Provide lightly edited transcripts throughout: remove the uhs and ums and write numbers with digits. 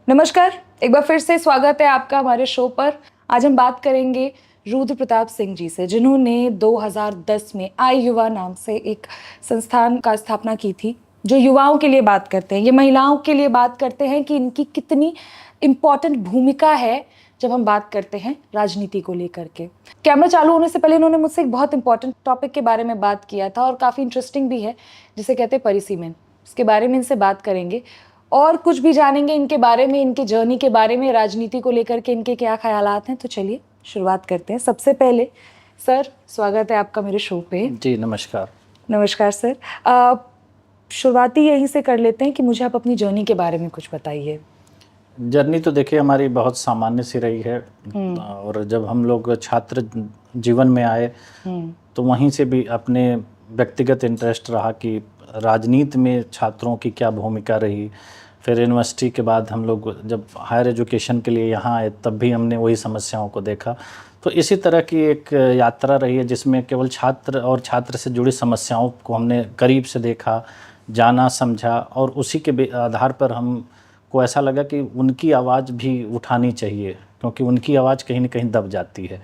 नमस्कार, एक बार फिर से स्वागत है आपका हमारे शो पर। आज हम बात करेंगे रुद्र प्रताप सिंह जी से, जिन्होंने 2010 में आई युवा नाम से एक संस्थान का स्थापना की थी, जो युवाओं के लिए बात करते हैं, ये महिलाओं के लिए बात करते हैं कि इनकी कितनी इम्पॉर्टेंट भूमिका है जब हम बात करते हैं राजनीति को लेकर के। कैमरा चालू होने से पहले इन्होंने मुझसे एक बहुत इंपॉर्टेंट टॉपिक के बारे में बात किया था और काफ़ी इंटरेस्टिंग भी है, जिसे कहते हैं परिसीमन। इसके बारे में इनसे बात करेंगे और कुछ भी जानेंगे इनके बारे में, इनके जर्नी के बारे में, राजनीति को लेकर के इनके क्या ख्यालात हैं। तो चलिए शुरुआत करते हैं। सबसे पहले सर, स्वागत है आपका मेरे शो पे। जी नमस्कार। नमस्कार सर। शुरुआती यहीं से कर लेते हैं कि मुझे आप अपनी जर्नी के बारे में कुछ बताइए। जर्नी तो देखिए हमारी बहुत सामान्य सी रही है और जब हम लोग छात्र जीवन में आए तो वहीं से भी अपने व्यक्तिगत इंटरेस्ट रहा कि राजनीति में छात्रों की क्या भूमिका रही। फिर यूनिवर्सिटी के बाद हम लोग जब हायर एजुकेशन के लिए यहाँ आए तब भी हमने वही समस्याओं को देखा। तो इसी तरह की एक यात्रा रही है जिसमें केवल छात्र और छात्र से जुड़ी समस्याओं को हमने करीब से देखा, जाना, समझा और उसी के आधार पर हम को ऐसा लगा कि उनकी आवाज़ भी उठानी चाहिए, क्योंकि उनकी आवाज़ कहीं न कहीं दब जाती है।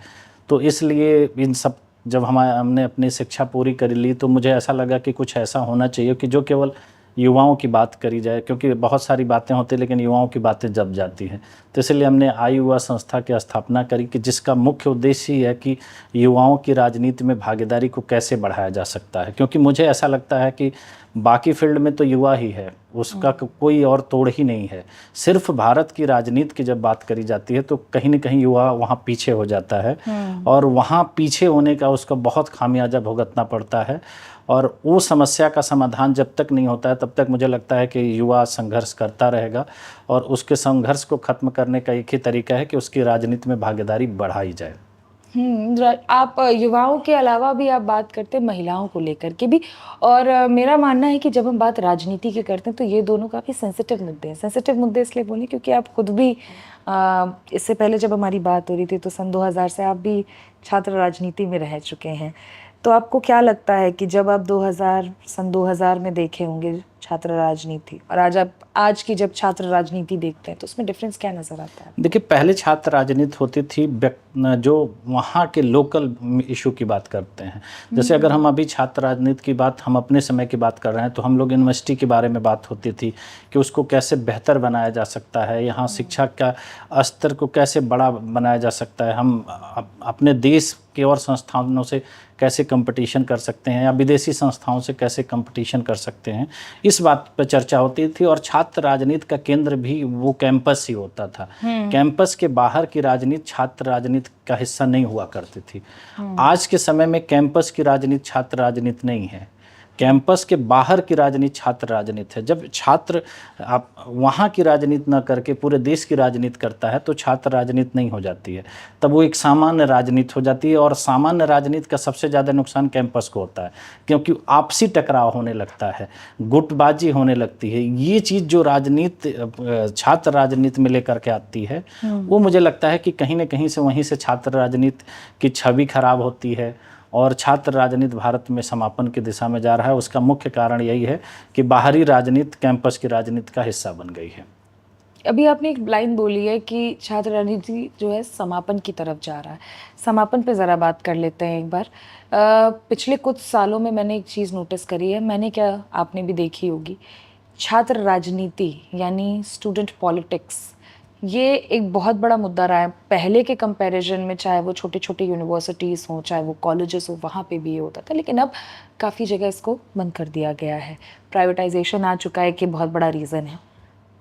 तो इसलिए इन सब जब हमने अपनी शिक्षा पूरी कर ली तो मुझे ऐसा लगा कि कुछ ऐसा होना चाहिए कि जो केवल युवाओं की बात करी जाए, क्योंकि बहुत सारी बातें होती हैं लेकिन युवाओं की बातें दब जाती हैं। तो इसलिए हमने आई युवा संस्था की स्थापना करी कि जिसका मुख्य उद्देश्य ही है कि युवाओं की राजनीति में भागीदारी को कैसे बढ़ाया जा सकता है। क्योंकि मुझे ऐसा लगता है कि बाकी फील्ड में तो युवा ही है, उसका कोई और तोड़ ही नहीं है। सिर्फ भारत की राजनीति की जब बात करी जाती है तो कहीं न कहीं युवा वहाँ पीछे हो जाता है और वहाँ पीछे होने का उसका बहुत खामियाजा भुगतना पड़ता है। और वो समस्या का समाधान जब तक नहीं होता है तब तक मुझे लगता है कि युवा संघर्ष करता रहेगा और उसके संघर्ष को ख़त्म करने का एक ही तरीका है कि उसकी राजनीति में भागीदारी बढ़ाई जाए। आप युवाओं के अलावा भी आप बात करते हैं महिलाओं को लेकर के भी, और मेरा मानना है कि जब हम बात राजनीति की करते हैं तो ये दोनों काफ़ी सेंसिटिव मुद्दे हैं। सेंसिटिव मुद्दे इसलिए बोले क्योंकि आप खुद भी इससे पहले जब हमारी बात हो रही थी तो सन 2000 से आप भी छात्र राजनीति में रह चुके हैं। तो आपको क्या लगता है कि जब आप सन 2000 में देखे होंगे छात्र राजनीति और आज की जब छात्र राजनीति देखते हैं तो उसमें डिफरेंस क्या नज़र आता है? देखिए, पहले छात्र राजनीति होती थी जो वहाँ के लोकल इशू की बात करते हैं। जैसे अगर हम अभी छात्र राजनीति की बात, हम अपने समय की बात कर रहे हैं तो हम लोग यूनिवर्सिटी के बारे में बात होती थी कि उसको कैसे बेहतर बनाया जा सकता है, यहाँ शिक्षा का स्तर को कैसे बड़ा बनाया जा सकता है, हम अपने देश के और संस्थानों से कैसे कंपटीशन कर सकते हैं या विदेशी संस्थाओं से कैसे कंपटीशन कर सकते हैं, इस बात पर चर्चा होती थी। और छात्र राजनीति का केंद्र भी वो कैंपस ही होता था। कैंपस के बाहर की राजनीति छात्र राजनीति का हिस्सा नहीं हुआ करती थी। आज के समय में कैंपस की राजनीति छात्र राजनीति नहीं है, कैंपस के बाहर की राजनीति छात्र राजनीति है। जब छात्र आप वहाँ की राजनीति न करके पूरे देश की राजनीति करता है तो छात्र राजनीति नहीं हो जाती है, तब वो एक सामान्य राजनीति हो जाती है। और सामान्य राजनीति का सबसे ज़्यादा नुकसान कैंपस को होता है, क्योंकि आपसी टकराव होने लगता है, गुटबाजी होने लगती है। ये चीज़ जो राजनीति छात्र राजनीति में लेकर के आती है वो मुझे लगता है कि कहीं ना कहीं से वहीं से छात्र राजनीति की छवि खराब होती है और छात्र राजनीति भारत में समापन की दिशा में जा रहा है। उसका मुख्य कारण यही है कि बाहरी राजनीति कैंपस की राजनीति का हिस्सा बन गई है। अभी आपने एक लाइन बोली है कि छात्र राजनीति जो है समापन की तरफ जा रहा है। समापन पे ज़रा बात कर लेते हैं एक बार। पिछले कुछ सालों में मैंने एक चीज़ नोटिस करी है, मैंने क्या आपने भी देखी होगी, छात्र राजनीति यानी स्टूडेंट पॉलिटिक्स, ये एक बहुत बड़ा मुद्दा रहा है पहले के कंपैरिजन में। चाहे वो छोटे छोटे यूनिवर्सिटीज़ हों, चाहे वो कॉलेजेस हो, वहाँ पे भी ये होता था, लेकिन अब काफ़ी जगह इसको बंद कर दिया गया है। प्राइवेटाइजेशन आ चुका है कि बहुत बड़ा रीज़न है।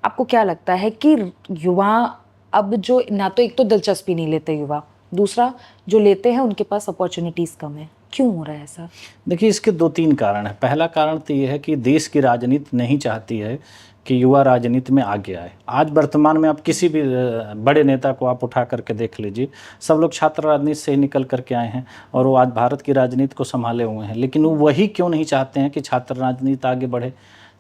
आपको क्या लगता है कि युवा अब जो ना तो एक तो दिलचस्पी नहीं लेते युवा, दूसरा जो लेते हैं उनके पास अपॉर्चुनिटीज़ कम है, क्यों हो रहा है ऐसा? देखिए, इसके 2-3 कारण हैं। पहला कारण तो ये है कि देश की राजनीति नहीं चाहती है कि युवा राजनीति में आगे आए। आज वर्तमान में आप किसी भी बड़े नेता को आप उठा करके देख लीजिए, सब लोग छात्र राजनीति से ही निकल करके आए हैं और वो आज भारत की राजनीति को संभाले हुए हैं। लेकिन वो वही क्यों नहीं चाहते हैं कि छात्र राजनीति आगे बढ़े?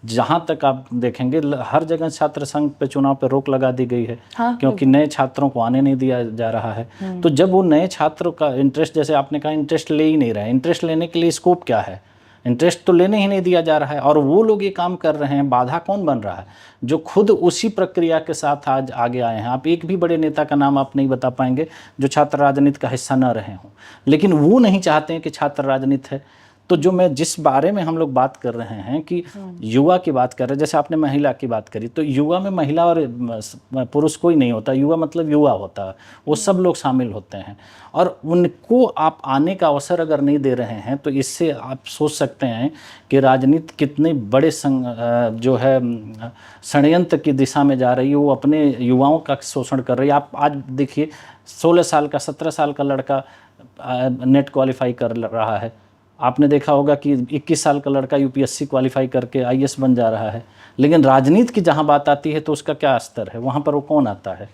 जहाँ तक आप देखेंगे हर जगह छात्र संघ पे चुनाव पे रोक लगा दी गई है। हाँ, क्योंकि नए छात्रों को आने नहीं दिया जा रहा है। तो जब वो नए छात्रों का इंटरेस्ट, जैसे आपने कहा, इंटरेस्ट ले ही नहीं रहे, इंटरेस्ट लेने के लिए स्कोप क्या है? इंटरेस्ट तो लेने ही नहीं दिया जा रहा है, और वो लोग ये काम कर रहे हैं। बाधा कौन बन रहा है? जो खुद उसी प्रक्रिया के साथ आज आगे आए हैं। आप एक भी बड़े नेता का नाम आप नहीं बता पाएंगे जो छात्र राजनीति का हिस्सा न रहे हों, लेकिन वो नहीं चाहते हैं कि छात्र राजनीति है। तो जो मैं जिस बारे में हम लोग बात कर रहे हैं कि युवा की बात कर रहे हैं, जैसे आपने महिला की बात करी, तो युवा में महिला और पुरुष कोई नहीं होता। युवा मतलब युवा होता है, वो सब लोग शामिल होते हैं, और उनको आप आने का अवसर अगर नहीं दे रहे हैं तो इससे आप सोच सकते हैं कि राजनीति कितने बड़े जो है षड्यंत्र की दिशा में जा रही है। वो अपने युवाओं का शोषण कर रही है। आप आज देखिए 16 साल का 17 साल का लड़का नेट क्वालिफाई कर रहा है। आपने देखा होगा कि 21 साल का लड़का यूपीएससी क्वालिफाई करके आईएएस बन जा रहा है। लेकिन राजनीति की जहाँ बात आती है तो उसका क्या स्तर है, वहाँ पर वो कौन आता है?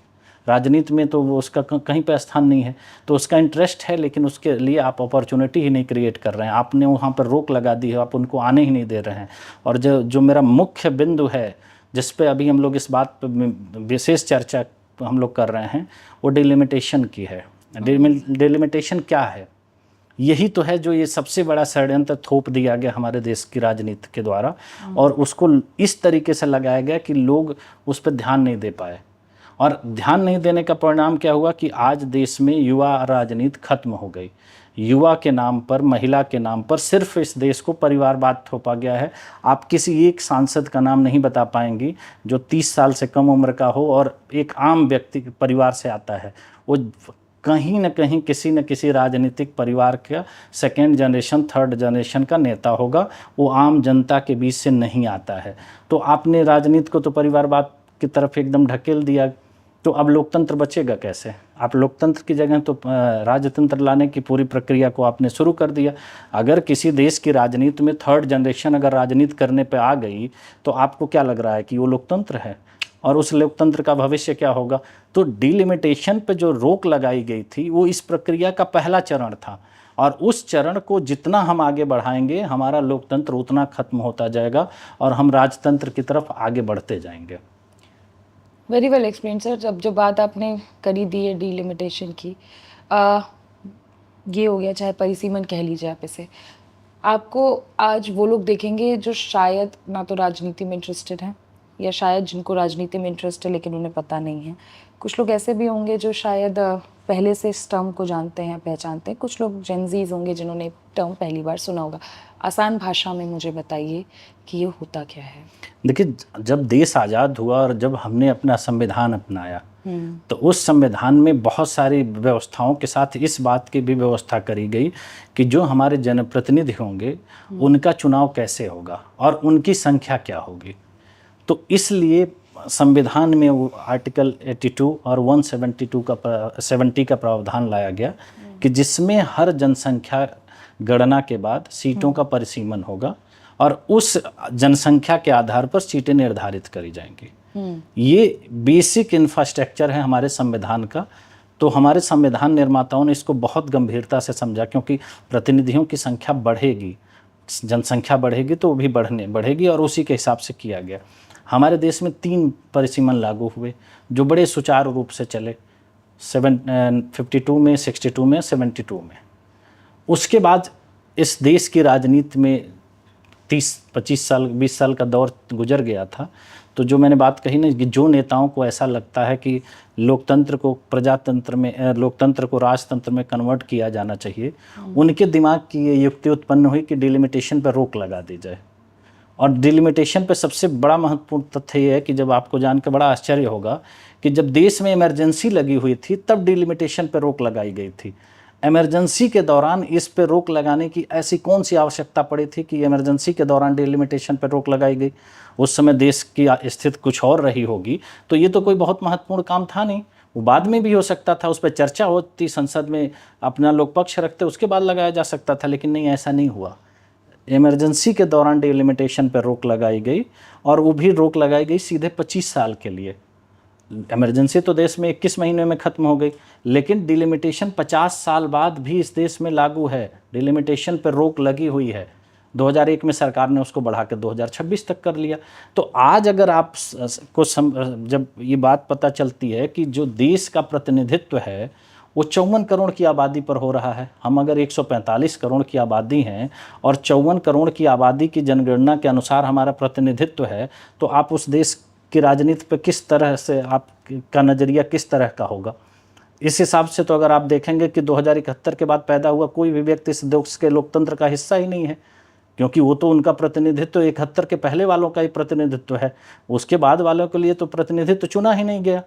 राजनीति में तो वो उसका कहीं पर स्थान नहीं है। तो उसका इंटरेस्ट है, लेकिन उसके लिए आप अपॉर्चुनिटी ही नहीं क्रिएट कर रहे हैं। आपने वहाँ पर रोक लगा दी है, आप उनको आने ही नहीं दे रहे हैं। और जो मेरा मुख्य बिंदु है जिस पे अभी हम लोग इस बात पर विशेष चर्चा हम लोग कर रहे हैं, वो डिलिमिटेशन की है। डिलिमिटेशन क्या है? यही तो है जो ये सबसे बड़ा षड्यंत्र थोप दिया गया हमारे देश की राजनीति के द्वारा, और उसको इस तरीके से लगाया गया कि लोग उस पर ध्यान नहीं दे पाए। और ध्यान नहीं देने का परिणाम क्या हुआ कि आज देश में युवा राजनीति खत्म हो गई। युवा के नाम पर, महिला के नाम पर सिर्फ इस देश को परिवारवाद थोपा गया है। आप किसी एक सांसद का नाम नहीं बता पाएंगी जो 30 साल से कम उम्र का हो और एक आम व्यक्ति परिवार से आता है। वो कहीं न कहीं किसी न किसी राजनीतिक परिवार का सेकेंड जनरेशन, थर्ड जनरेशन का नेता होगा। वो आम जनता के बीच से नहीं आता है। तो आपने राजनीति को तो परिवारवाद की तरफ एकदम ढकेल दिया, तो अब लोकतंत्र बचेगा कैसे? आप लोकतंत्र की जगह तो राजतंत्र लाने की पूरी प्रक्रिया को आपने शुरू कर दिया। अगर किसी देश की राजनीति में थर्ड जनरेशन अगर राजनीति करने पे आ गई तो आपको क्या लग रहा है कि वो लोकतंत्र है? और उस लोकतंत्र का भविष्य क्या होगा? तो डिलिमिटेशन पे जो रोक लगाई गई थी वो इस प्रक्रिया का पहला चरण था, और उस चरण को जितना हम आगे बढ़ाएंगे हमारा लोकतंत्र उतना खत्म होता जाएगा और हम राजतंत्र की तरफ आगे बढ़ते जाएंगे। Very well explain sir. जब जो बात आपने करी दी है डिलिमिटेशन की, ये हो गया, चाहे परिसीमन कह लीजिए आप इसे। आपको आज वो लोग देखेंगे जो शायद ना तो राजनीति में इंटरेस्टेड हैं, या शायद जिनको राजनीति में इंटरेस्ट है लेकिन उन्हें पता नहीं है। कुछ लोग ऐसे भी होंगे जो शायद पहले से इस टर्म को जानते हैं, पहचानते हैं। कुछ लोग जेनजीज होंगे जिन्होंने टर्म पहली बार सुना होगा। आसान भाषा में मुझे बताइए कि ये होता क्या है। देखिए, जब देश आज़ाद हुआ और जब हमने अपना संविधान अपनाया तो उस संविधान में बहुत सारी व्यवस्थाओं के साथ इस बात की भी व्यवस्था करी गई कि जो हमारे जनप्रतिनिधि होंगे उनका चुनाव कैसे होगा और उनकी संख्या क्या होगी। तो इसलिए संविधान में वो आर्टिकल 82 और 172 का प्रावधान लाया गया कि जिसमें हर जनसंख्या गणना के बाद सीटों का परिसीमन होगा और उस जनसंख्या के आधार पर सीटें निर्धारित करी जाएंगी। ये बेसिक इंफ्रास्ट्रक्चर है हमारे संविधान का। तो हमारे संविधान निर्माताओं ने इसको बहुत गंभीरता से समझा, क्योंकि प्रतिनिधियों की संख्या बढ़ेगी, जनसंख्या बढ़ेगी तो वो भी बढ़ेगी, और उसी के हिसाब से किया गया। हमारे देश में 3 परिसीमन लागू हुए जो बड़े सुचारू रूप से चले, 52 में, 62 में, 72 में। उसके बाद इस देश की राजनीति में 30-25 साल, 20 साल का दौर गुजर गया था। तो जो मैंने बात कही ना कि जो नेताओं को ऐसा लगता है कि लोकतंत्र को प्रजातंत्र में, लोकतंत्र को राजतंत्र में कन्वर्ट किया जाना चाहिए, उनके दिमाग की ये युक्ति उत्पन्न हुई कि डिलिमिटेशन पर रोक लगा दी जाए। और डिलिमिटेशन पे सबसे बड़ा महत्वपूर्ण तथ्य ये है कि जब आपको जानकर बड़ा आश्चर्य होगा कि जब देश में इमरजेंसी लगी हुई थी तब डिलिमिटेशन पे रोक लगाई गई थी। इमरजेंसी के दौरान इस पे रोक लगाने की ऐसी कौन सी आवश्यकता पड़ी थी कि इमरजेंसी के दौरान डिलिमिटेशन पे रोक लगाई गई? उस समय देश की स्थिति कुछ और रही होगी, तो ये तो कोई बहुत महत्वपूर्ण काम था नहीं। वो बाद में भी हो सकता था, उस पर चर्चा होती, संसद में अपना लोग पक्ष रखते, उसके बाद लगाया जा सकता था। लेकिन नहीं, ऐसा नहीं हुआ। इमरजेंसी के दौरान डिलिमिटेशन पर रोक लगाई गई, और वो भी रोक लगाई गई सीधे 25 साल के लिए। इमरजेंसी तो देश में 21 महीने में ख़त्म हो गई, लेकिन डिलिमिटेशन 50 साल बाद भी इस देश में लागू है। डिलिमिटेशन पर रोक लगी हुई है। 2001 में सरकार ने उसको बढ़ा के 2026 तक कर लिया। तो आज अगर आप को जब ये बात पता चलती है कि जो देश का प्रतिनिधित्व है वो 54 करोड़ की आबादी पर हो रहा है। हम अगर 145 करोड़ की आबादी हैं और 54 करोड़ की आबादी की जनगणना के अनुसार हमारा प्रतिनिधित्व है, तो आप उस देश की राजनीति पर किस तरह से आपका नज़रिया किस तरह का होगा? इस हिसाब से तो अगर आप देखेंगे कि 2071 के बाद पैदा हुआ कोई भी व्यक्ति इस देश के लोकतंत्र का हिस्सा ही नहीं है, क्योंकि वो तो उनका प्रतिनिधित्व 71 के पहले वालों का ही प्रतिनिधित्व है, उसके बाद वालों के लिए तो प्रतिनिधित्व चुना ही नहीं गया।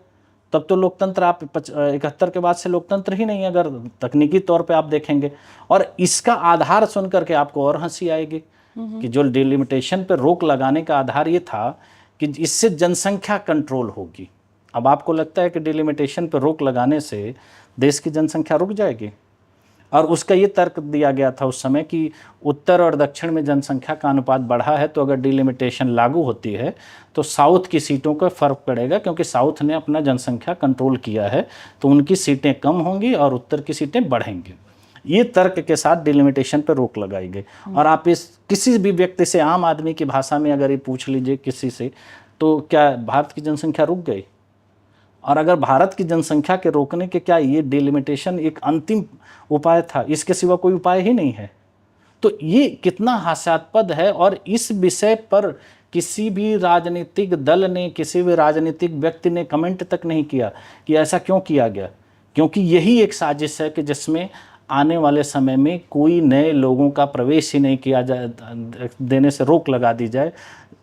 तब तो लोकतंत्र आप 71 के बाद से लोकतंत्र ही नहीं है, अगर तकनीकी तौर पे आप देखेंगे। और इसका आधार सुन करके आपको और हंसी आएगी कि जो डिलिमिटेशन पे रोक लगाने का आधार ये था कि इससे जनसंख्या कंट्रोल होगी। अब आपको लगता है कि डिलिमिटेशन पे रोक लगाने से देश की जनसंख्या रुक जाएगी? और उसका ये तर्क दिया गया था उस समय कि उत्तर और दक्षिण में जनसंख्या का अनुपात बढ़ा है, तो अगर डिलिमिटेशन लागू होती है तो साउथ की सीटों का फर्क पड़ेगा, क्योंकि साउथ ने अपना जनसंख्या कंट्रोल किया है, तो उनकी सीटें कम होंगी और उत्तर की सीटें बढ़ेंगी। ये तर्क के साथ डिलिमिटेशन पर रोक लगाई गई। और आप इस किसी भी व्यक्ति से, आम आदमी की भाषा में अगर ये पूछ लीजिए किसी से, तो क्या भारत की जनसंख्या रुक गई? और अगर भारत की जनसंख्या के रोकने के क्या ये डिलिमिटेशन एक अंतिम उपाय था? इसके सिवा कोई उपाय ही नहीं है। तो ये कितना हास्यास्पद है। और इस विषय पर किसी भी राजनीतिक दल ने, किसी भी राजनीतिक व्यक्ति ने कमेंट तक नहीं किया कि ऐसा क्यों किया गया, क्योंकि यही एक साजिश है कि जिसमें आने वाले समय में कोई नए लोगों का प्रवेश ही नहीं किया जाए, देने से रोक लगा दी जाए।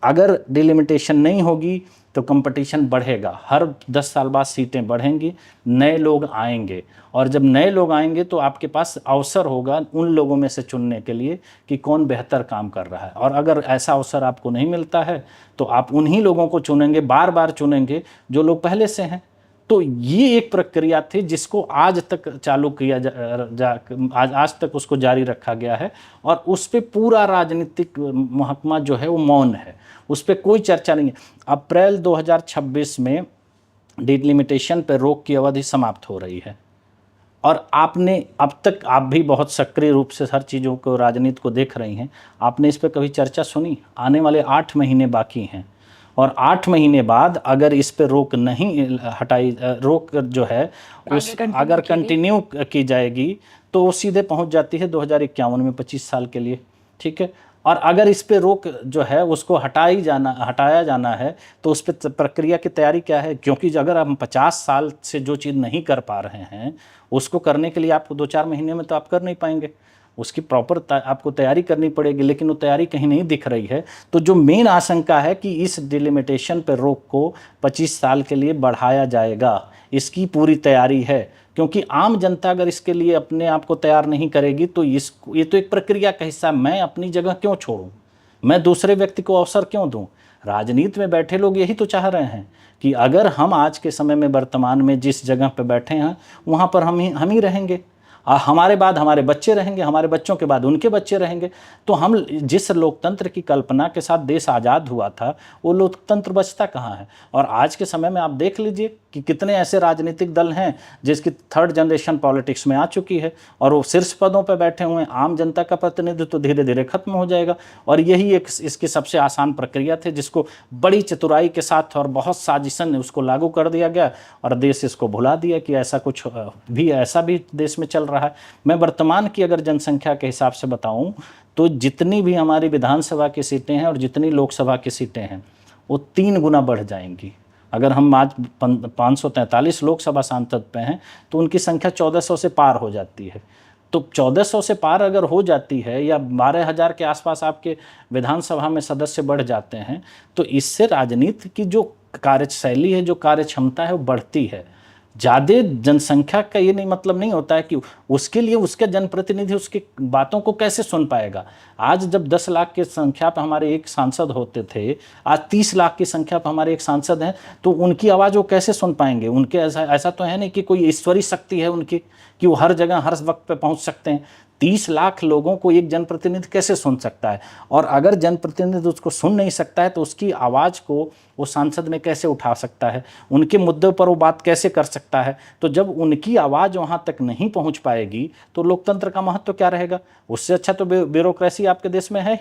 अगर डिलिमिटेशन नहीं होगी तो कंपटीशन बढ़ेगा, हर 10 साल बाद सीटें बढ़ेंगी, नए लोग आएंगे, और जब नए लोग आएंगे तो आपके पास अवसर होगा उन लोगों में से चुनने के लिए कि कौन बेहतर काम कर रहा है। और अगर ऐसा अवसर आपको नहीं मिलता है तो आप उन्हीं लोगों को चुनेंगे, बार बार चुनेंगे जो लोग पहले से हैं। तो ये एक प्रक्रिया थी जिसको आज तक चालू किया आज तक उसको जारी रखा गया है, और उस पर पूरा राजनीतिक महकमा जो है वो मौन है, उस पर कोई चर्चा नहीं है। अप्रैल 2026 में डिलिमिटेशन पर रोक की अवधि समाप्त हो रही है, और आपने अब तक, आप भी बहुत सक्रिय रूप से हर चीज़ों को, राजनीति को देख रही हैं, आपने इस पर कभी चर्चा सुनी? आने वाले 8 महीने बाकी हैं, और 8 महीने बाद अगर इस पे रोक नहीं हटाई, रोक जो है उस अगर कंटिन्यू की जाएगी तो वो सीधे पहुंच जाती है 2051 में, 25 साल के लिए। ठीक है। और अगर इस पे रोक जो है उसको हटाया जाना है तो उस पर प्रक्रिया की तैयारी क्या है? क्योंकि अगर हम 50 साल से जो चीज़ नहीं कर पा रहे हैं उसको करने के लिए आपको 2-4 महीने में तो आप कर नहीं पाएंगे, उसकी प्रॉपर आपको तैयारी करनी पड़ेगी, लेकिन वो तैयारी कहीं नहीं दिख रही है। तो जो मेन आशंका है कि इस डिलिमिटेशन पर रोक को 25 साल के लिए बढ़ाया जाएगा, इसकी पूरी तैयारी है, क्योंकि आम जनता अगर इसके लिए अपने आप को तैयार नहीं करेगी तो ये तो एक प्रक्रिया का हिस्सा। मैं अपनी जगह क्यों छोड़ूं, मैं दूसरे व्यक्ति को अवसर क्यों दूं? राजनीति में बैठे लोग यही तो चाह रहे हैं कि अगर हम आज के समय में वर्तमान में जिस जगह पर बैठे हैं वहाँ पर हम ही रहेंगे, हमारे बाद हमारे बच्चे रहेंगे, हमारे बच्चों के बाद उनके बच्चे रहेंगे, तो हम जिस लोकतंत्र की कल्पना के साथ देश आज़ाद हुआ था वो लोकतंत्र बचता कहाँ है? और आज के समय में आप देख लीजिए कि कितने ऐसे राजनीतिक दल हैं जिसकी 3rd जनरेशन पॉलिटिक्स में आ चुकी है और वो शीर्ष पदों पर बैठे हुए हैं। आम जनता का प्रतिनिधित्व तो धीरे धीरे खत्म हो जाएगा, और यही एक इसकी सबसे आसान प्रक्रिया थी जिसको बड़ी चतुराई के साथ और बहुत साजिशन उसको लागू कर दिया गया, और देश इसको भुला दिया कि ऐसा कुछ भी ऐसा भी देश में चल रहा है। मैं वर्तमान की अगर जनसंख्या के हिसाब से बताऊं तो जितनी भी हमारी विधानसभा की सीटें हैं और जितनी लोकसभा की सीटें हैं वो 3 गुना बढ़ जाएंगी। अगर हम आज 543 लोकसभा सांसद पे हैं तो उनकी संख्या 1400 से पार हो जाती है। तो 1400 से पार अगर हो जाती है या 12,000 के आसपास आपके विधानसभा में सदस्य बढ़ जाते हैं, तो इससे राजनीति की जो कार्यशैली है, जो कार्य क्षमता है वो बढ़ती है। ज़्यादा जनसंख्या का ये नहीं मतलब नहीं होता है कि उसके लिए उसके जनप्रतिनिधि उसकी बातों को कैसे सुन पाएगा। आज जब 10 लाख की संख्या पर हमारे एक सांसद होते थे, आज 30 लाख की संख्या पर हमारे एक सांसद हैं, तो उनकी आवाज़ वो कैसे सुन पाएंगे? उनके ऐसा तो है नहीं कि कोई ईश्वरी शक्ति है उनकी कि वो हर जगह हर वक्त पे पहुंच सकते हैं। 30 लाख लोगों को एक जनप्रतिनिधि कैसे सुन सकता है? और अगर जनप्रतिनिधि उसको सुन नहीं सकता है तो उसकी आवाज़ को वो सांसद में कैसे उठा सकता है? उनके मुद्दों पर वो बात कैसे कर सकता है? तो जब उनकी आवाज़ वहाँ तक नहीं पहुँच पाएगी तो लोकतंत्र का महत्व क्या रहेगा? उससे अच्छा तो ब्यूरोक्रेसी आपके देश में है।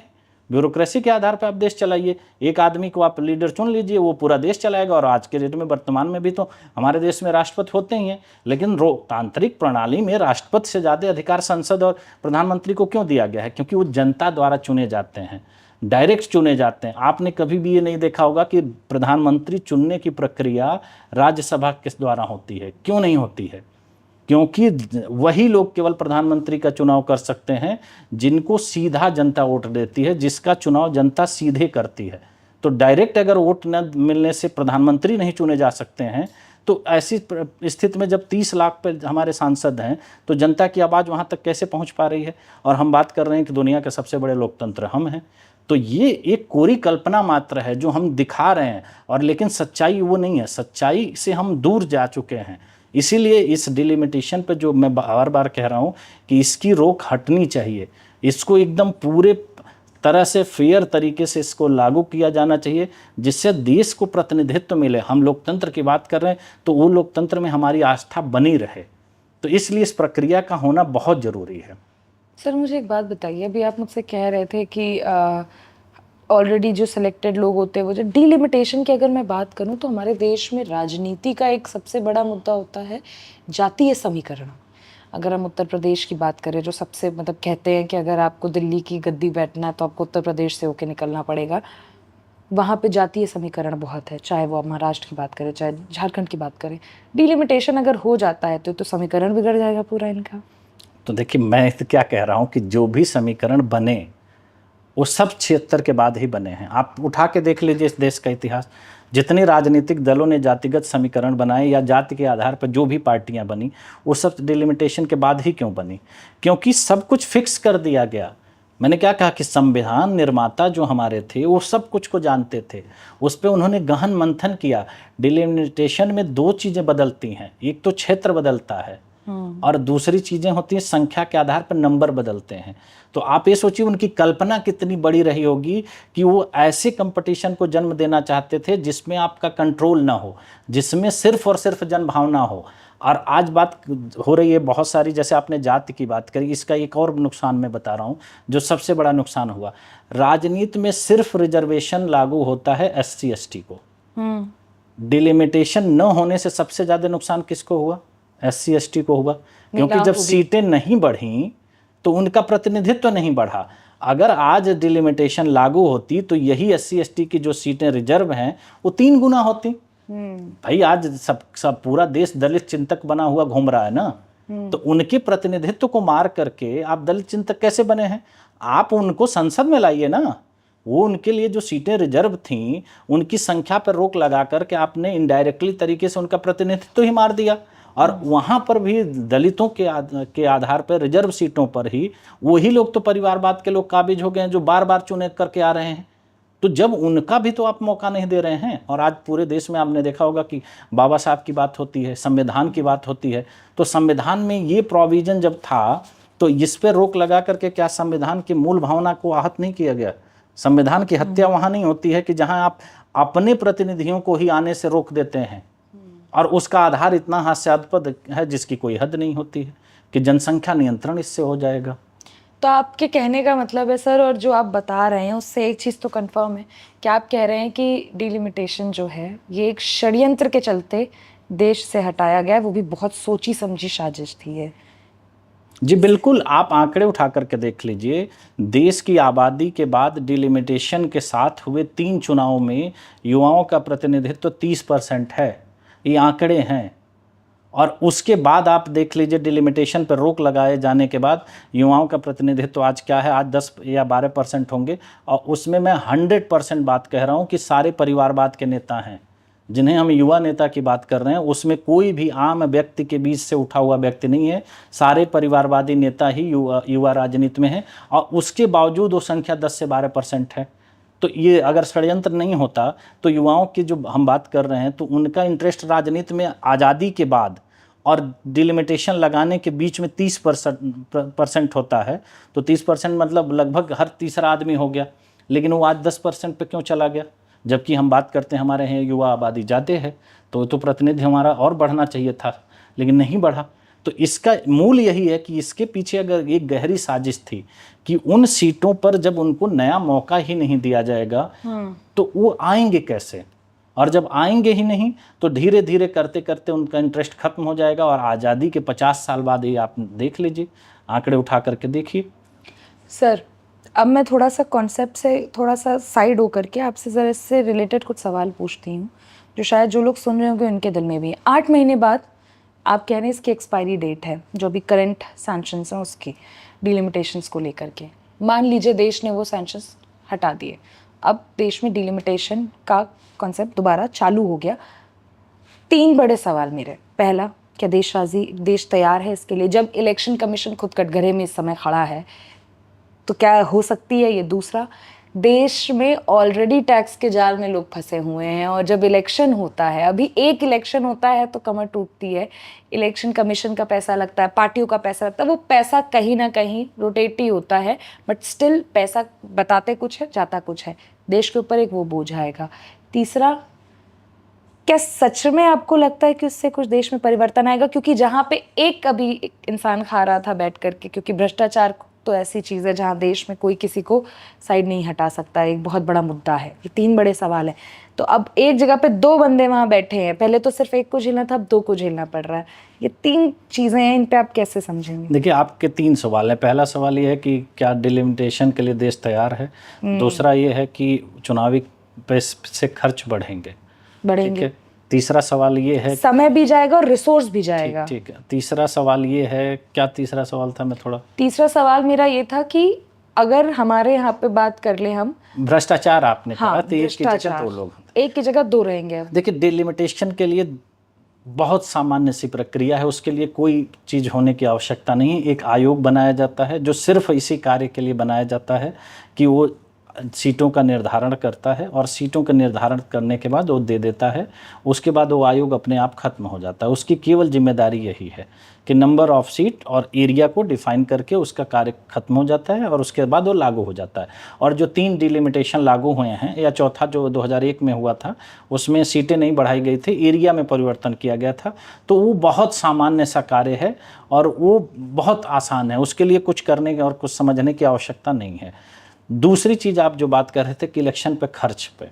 ब्यूरोक्रेसी के आधार पर आप देश चलाइए, एक आदमी को आप लीडर चुन लीजिए, वो पूरा देश चलाएगा। और आज के डेट में वर्तमान में भी तो हमारे देश में राष्ट्रपति होते ही हैं, लेकिन लोकतांत्रिक प्रणाली में राष्ट्रपति से ज़्यादा अधिकार संसद और प्रधानमंत्री को क्यों दिया गया है? क्योंकि वो जनता द्वारा चुने जाते हैं, डायरेक्ट चुने जाते हैं। आपने कभी भी ये नहीं देखा होगा कि प्रधानमंत्री चुनने की प्रक्रिया राज्यसभा के द्वारा होती है। क्यों नहीं होती है? क्योंकि वही लोग केवल प्रधानमंत्री का चुनाव कर सकते हैं जिनको सीधा जनता वोट देती है, जिसका चुनाव जनता सीधे करती है। तो डायरेक्ट अगर वोट न मिलने से प्रधानमंत्री नहीं चुने जा सकते हैं, तो ऐसी स्थिति में जब 30 लाख पे हमारे सांसद हैं, तो जनता की आवाज़ वहाँ तक कैसे पहुँच पा रही है? और हम बात कर रहे हैं कि दुनिया के सबसे बड़े लोकतंत्र हम हैं। तो ये एक कोरी कल्पना मात्र है जो हम दिखा रहे हैं, और लेकिन सच्चाई वो नहीं है। सच्चाई से हम दूर जा चुके हैं। इसीलिए इस डिलिमिटेशन पे जो मैं बार बार कह रहा हूँ कि इसकी रोक हटनी चाहिए, इसको एकदम पूरे तरह से फेयर तरीके से इसको लागू किया जाना चाहिए, जिससे देश को प्रतिनिधित्व मिले। हम लोकतंत्र की बात कर रहे हैं तो वो लोकतंत्र में हमारी आस्था बनी रहे। तो इसलिए इस प्रक्रिया का होना बहुत ज़रूरी है। सर मुझे एक बात बताइए, अभी आप मुझसे कह रहे थे कि ऑलरेडी जो सिलेक्टेड लोग होते हैं वो जो डिलिमिटेशन की अगर मैं बात करूं तो हमारे देश में राजनीति का एक सबसे बड़ा मुद्दा होता है जातीय समीकरण। अगर हम उत्तर प्रदेश की बात करें, जो सबसे मतलब कहते हैं कि अगर आपको दिल्ली की गद्दी बैठना है तो आपको उत्तर प्रदेश से होकर निकलना पड़ेगा, वहाँ पे जातीय समीकरण बहुत है। चाहे वो महाराष्ट्र की बात करें, चाहे झारखंड की बात करें, डिलिमिटेशन अगर हो जाता है तो समीकरण बिगड़ जाएगा पूरा इनका। तो देखिए, मैं तो क्या कह रहा हूँ कि जो भी समीकरण बने वो सब 76 के बाद ही बने हैं। आप उठा के देख लीजिए इस देश का इतिहास, जितने राजनीतिक दलों ने जातिगत समीकरण बनाए या जाति के आधार पर जो भी पार्टियां बनी, वो सब डिलिमिटेशन के बाद ही क्यों बनी? क्योंकि सब कुछ फिक्स कर दिया गया। मैंने क्या कहा कि संविधान निर्माता जो हमारे थे वो सब कुछ को जानते थे, उस पर उन्होंने गहन मंथन किया। डिलिमिटेशन में 2 चीज़ें बदलती हैं, एक तो क्षेत्र बदलता है और दूसरी चीज़ें होती हैं संख्या के आधार पर नंबर बदलते हैं। तो आप ये सोचिए उनकी कल्पना कितनी बड़ी रही होगी कि वो ऐसे कंपटीशन को जन्म देना चाहते थे जिसमें आपका कंट्रोल ना हो, जिसमें सिर्फ और सिर्फ जनभावना हो। और आज बात हो रही है बहुत सारी, जैसे आपने जाति की बात करी, इसका एक और नुकसान मैं बता रहा हूँ जो सबसे बड़ा नुकसान हुआ। राजनीति में सिर्फ रिजर्वेशन लागू होता है SC ST को। डिलिमिटेशन न होने से सबसे ज़्यादा नुकसान किसको हुआ? SC ST को हुआ, क्योंकि जब सीटें नहीं बढ़ी तो उनका प्रतिनिधित्व नहीं बढ़ा। अगर आज डिलिमिटेशन लागू होती तो यही SC ST की जो सीटें रिजर्व हैं वो 3 गुना होती। भाई आज सब पूरा देश दलित चिंतक बना हुआ घूम रहा है ना, तो उनके प्रतिनिधित्व को मार करके आप दलित चिंतक कैसे बने हैं? आप उनको संसद में लाइए ना। वो उनके लिए जो सीटें रिजर्व थीं उनकी संख्या पर रोक लगा करके आपने इनडायरेक्टली तरीके से उनका प्रतिनिधित्व ही मार दिया। और वहाँ पर भी दलितों के आधार पर रिजर्व सीटों पर ही वही लोग तो परिवारवाद के लोग काबिज हो गए हैं जो बार बार चुने करके आ रहे हैं। तो जब उनका भी तो आप मौका नहीं दे रहे हैं, और आज पूरे देश में आपने देखा होगा कि बाबा साहब की बात होती है, संविधान की बात होती है, तो संविधान में ये प्रोविज़न जब था तो इस पर रोक लगा करके क्या संविधान की मूल भावना को आहत नहीं किया गया? संविधान की हत्या वहाँ नहीं होती है कि जहाँ आप अपने प्रतिनिधियों को ही आने से रोक देते हैं, और उसका आधार इतना हास्यास्पद है जिसकी कोई हद नहीं होती है कि जनसंख्या नियंत्रण इससे हो जाएगा। तो आपके कहने का मतलब है सर, और जो आप बता रहे हैं उससे एक चीज़ तो कंफर्म है कि आप कह रहे हैं कि डिलिमिटेशन जो है ये एक षड्यंत्र के चलते देश से हटाया गया है, वो भी बहुत सोची समझी साजिश थी ये। जी बिल्कुल, आप आंकड़े उठा करके देख लीजिए। देश की आबादी के बाद डिलिमिटेशन के साथ हुए 3 चुनावों में युवाओं का प्रतिनिधित्व 30% है, ये आंकड़े हैं। और उसके बाद आप देख लीजिए डिलिमिटेशन पर रोक लगाए जाने के बाद युवाओं का प्रतिनिधित्व आज क्या है? आज 10 या 12% होंगे, और उसमें मैं 100% बात कह रहा हूँ कि सारे परिवारवाद के नेता हैं जिन्हें हम युवा नेता की बात कर रहे हैं। उसमें कोई भी आम व्यक्ति के बीच से उठा हुआ व्यक्ति नहीं है, सारे परिवारवादी नेता ही युवा राजनीति में हैं, और उसके बावजूद वो संख्या 10 से 12% है। तो ये अगर षड्यंत्र नहीं होता तो युवाओं की जो हम बात कर रहे हैं तो उनका इंटरेस्ट राजनीति में आज़ादी के बाद और डिलिमिटेशन लगाने के बीच में 30% होता है। तो 30% मतलब लगभग हर तीसरा आदमी हो गया, लेकिन वो आज 10% पे क्यों चला गया? जबकि हम बात करते हैं हमारे यहाँ युवा आबादी ज़्यादा है, तो प्रतिनिधि हमारा और बढ़ना चाहिए था, लेकिन नहीं बढ़ा। तो इसका मूल यही है कि इसके पीछे अगर एक गहरी साजिश थी कि उन सीटों पर जब उनको नया मौका ही नहीं दिया जाएगा तो वो आएंगे कैसे, और जब आएंगे ही नहीं तो धीरे धीरे करते करते उनका इंटरेस्ट खत्म हो जाएगा। और आज़ादी के 50 साल बाद ये आप देख लीजिए, आंकड़े उठा करके देखिए। सर अब मैं थोड़ा सा कॉन्सेप्ट से थोड़ा सा साइड होकर के आपसे ज़रा इससे रिलेटेड कुछ सवाल पूछती हूँ जो शायद जो लोग सुन रहे होंगे उनके दिल में भी है। 8 महीने बाद आप कह रहे हैं इसकी एक्सपायरी डेट है, जो अभी करंट सैंक्शंस हैं उसकी डिलिमिटेशंस को लेकर के। मान लीजिए देश ने वो सैंक्शंस हटा दिए, अब देश में डिलिमिटेशन का कॉन्सेप्ट दोबारा चालू हो गया। 3 बड़े सवाल मेरे। पहला, क्या देश तैयार है इसके लिए? जब इलेक्शन कमीशन खुद कटघरे में इस समय खड़ा है तो क्या हो सकती है ये? दूसरा, देश में ऑलरेडी टैक्स के जाल में लोग फंसे हुए हैं और जब इलेक्शन होता है, अभी एक इलेक्शन होता है तो कमर टूटती है, इलेक्शन कमीशन का पैसा लगता है, पार्टियों का पैसा लगता है, वो पैसा कहीं ना कहीं रोटेट ही होता है, बट स्टिल पैसा बताते कुछ है जाता कुछ है, देश के ऊपर एक वो बोझ आएगा। तीसरा, क्या सच में आपको लगता है कि उससे कुछ देश में परिवर्तन आएगा? क्योंकि जहाँ पे एक अभी इंसान खा रहा था बैठ करके, क्योंकि भ्रष्टाचार तो ऐसी चीज़ है जहाँ देश में कोई किसी को साइड नहीं हटा सकता, एक बहुत बड़ा मुद्दा है। ये 3 बड़े सवाल हैं, तो अब एक जगह पे 2 बंदे वहाँ बैठे हैं, पहले तो सिर्फ एक को झेलना था, अब 2 को झेलना पड़ रहा है। ये 3 चीज़ें हैं, इन पे आप कैसे समझेंगे? देखिए, आपके 3 सवाल है। पहला सवाल ये है कि क्या डिलिमिटेशन के लिए देश तैयार है। दूसरा ये है कि चुनावी पैसे से खर्च बढ़ेंगे। ठीक है। तीसरा सवाल ये है, समय भी जाएगा और रिसोर्स भी जाएगा। ठीक है। तीसरा सवाल ये है, क्या तीसरा सवाल था? मैं थोड़ा, तीसरा सवाल मेरा ये था कि अगर हमारे यहाँ पे बात कर ले हम भ्रष्टाचार आपने कहा, हाँ, तो एक की जगह 2 लोग, एक की जगह 2 रहेंगे। देखिए, डिलिमिटेशन के लिए बहुत सामान्य सी प्रक्रिया है, उसके लिए कोई चीज़ होने की आवश्यकता नहीं। एक आयोग बनाया जाता है जो सिर्फ इसी कार्य के लिए बनाया जाता है कि वो सीटों का निर्धारण करता है, और सीटों का निर्धारण करने के बाद वो दे देता है। उसके बाद वो आयोग अपने आप खत्म हो जाता है। उसकी केवल जिम्मेदारी यही है कि नंबर ऑफ सीट और एरिया को डिफाइन करके उसका कार्य खत्म हो जाता है, और उसके बाद वो लागू हो जाता है। और जो 3 डिलिमिटेशन लागू हुए हैं, या चौथा जो 2001 में हुआ था, उसमें सीटें नहीं बढ़ाई गई थी, एरिया में परिवर्तन किया गया था। तो वो बहुत सामान्य सा कार्य है और वो बहुत आसान है, उसके लिए कुछ करने और कुछ समझने की आवश्यकता नहीं है। दूसरी चीज़ आप जो बात कर रहे थे कि इलेक्शन पे खर्च पे,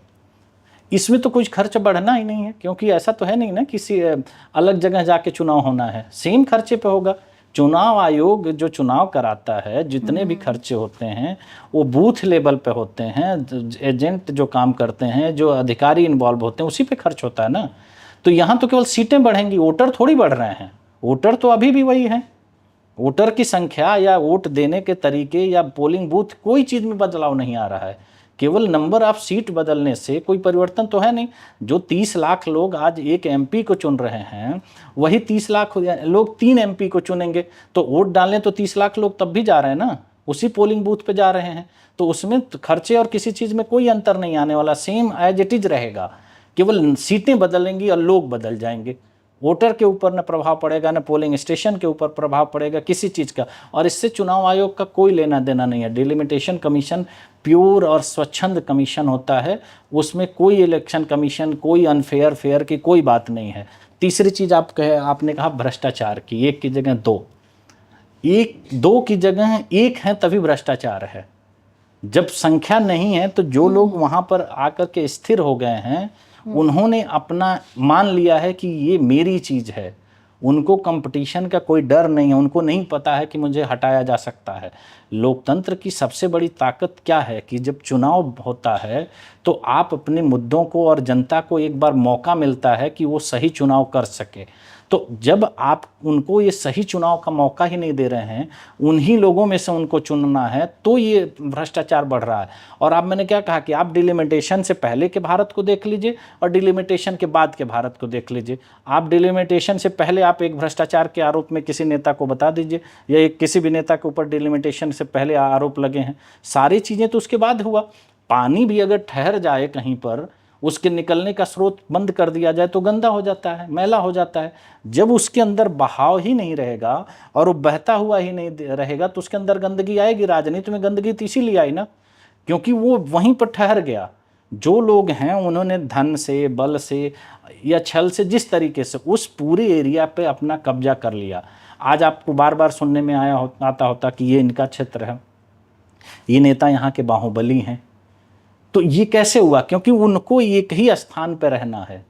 इसमें तो कुछ खर्च बढ़ना ही नहीं है, क्योंकि ऐसा तो है नहीं ना किसी अलग जगह जाके चुनाव होना है, सेम खर्चे पे होगा। चुनाव आयोग जो चुनाव कराता है, जितने भी खर्चे होते हैं वो बूथ लेवल पे होते हैं, एजेंट जो काम करते हैं, जो अधिकारी इन्वॉल्व होते हैं, उसी पे खर्च होता है ना। तो यहाँ तो केवल सीटें बढ़ेंगी, वोटर थोड़ी बढ़ रहे हैं। वोटर तो अभी भी वही हैं। वोटर की संख्या या वोट देने के तरीके या पोलिंग बूथ, कोई चीज़ में बदलाव नहीं आ रहा है। केवल नंबर ऑफ सीट बदलने से कोई परिवर्तन तो है नहीं। जो 30 लाख लोग आज एक एमपी को चुन रहे हैं, वही 30 लाख लोग 3 एमपी को चुनेंगे। तो वोट डालने तो 30 लाख लोग तब भी जा रहे हैं ना, उसी पोलिंग बूथ पे जा रहे हैं। तो उसमें खर्चे और किसी चीज़ में कोई अंतर नहीं आने वाला, सेम एज इट इज रहेगा। केवल सीटें बदलेंगी और लोग बदल जाएंगे। वोटर के ऊपर न प्रभाव पड़ेगा, न पोलिंग स्टेशन के ऊपर प्रभाव पड़ेगा किसी चीज़ का। और इससे चुनाव आयोग का कोई लेना देना नहीं है। डिलिमिटेशन कमीशन प्योर और स्वच्छंद कमीशन होता है, उसमें कोई इलेक्शन कमीशन, कोई अनफेयर फेयर की कोई बात नहीं है। तीसरी चीज़ आपने कहा भ्रष्टाचार की, 1 की जगह 2, 2 की जगह 1 है तभी भ्रष्टाचार है। जब संख्या नहीं है तो जो लोग वहाँ पर आकर के स्थिर हो गए हैं, उन्होंने अपना मान लिया है कि ये मेरी चीज़ है। उनको कंपटीशन का कोई डर नहीं है, उनको नहीं पता है कि मुझे हटाया जा सकता है। लोकतंत्र की सबसे बड़ी ताकत क्या है कि जब चुनाव होता है तो आप अपने मुद्दों को, और जनता को एक बार मौका मिलता है कि वो सही चुनाव कर सके। तो जब आप उनको ये सही चुनाव का मौका ही नहीं दे रहे हैं, उन्हीं लोगों में से उनको चुनना है, तो ये भ्रष्टाचार बढ़ रहा है। और आप, मैंने क्या कहा कि आप डिलिमिटेशन से पहले के भारत को देख लीजिए और डिलिमिटेशन के बाद के भारत को देख लीजिए। आप डिलिमिटेशन से पहले आप एक भ्रष्टाचार के आरोप में किसी नेता को बता दीजिए, या एक किसी भी नेता के ऊपर डिलिमिटेशन से पहले आरोप लगे हैं, सारी चीज़ें तो उसके बाद हुआ। पानी भी अगर ठहर जाए कहीं पर, उसके निकलने का स्रोत बंद कर दिया जाए तो गंदा हो जाता है, मैला हो जाता है। जब उसके अंदर बहाव ही नहीं रहेगा और वो बहता हुआ ही नहीं रहेगा तो उसके अंदर गंदगी आएगी। राजनीति में गंदगी तो इसीलिए आई ना, क्योंकि वो वहीं पर ठहर गया। जो लोग हैं उन्होंने धन से, बल से या छल से, जिस तरीके से उस पूरे एरिया पे अपना कब्जा कर लिया। आज आपको बार बार सुनने में आता होता कि ये इनका क्षेत्र है, ये नेता यहाँ के बाहुबली हैं। तो ये कैसे हुआ? क्योंकि उनको एक ही स्थान पर रहना है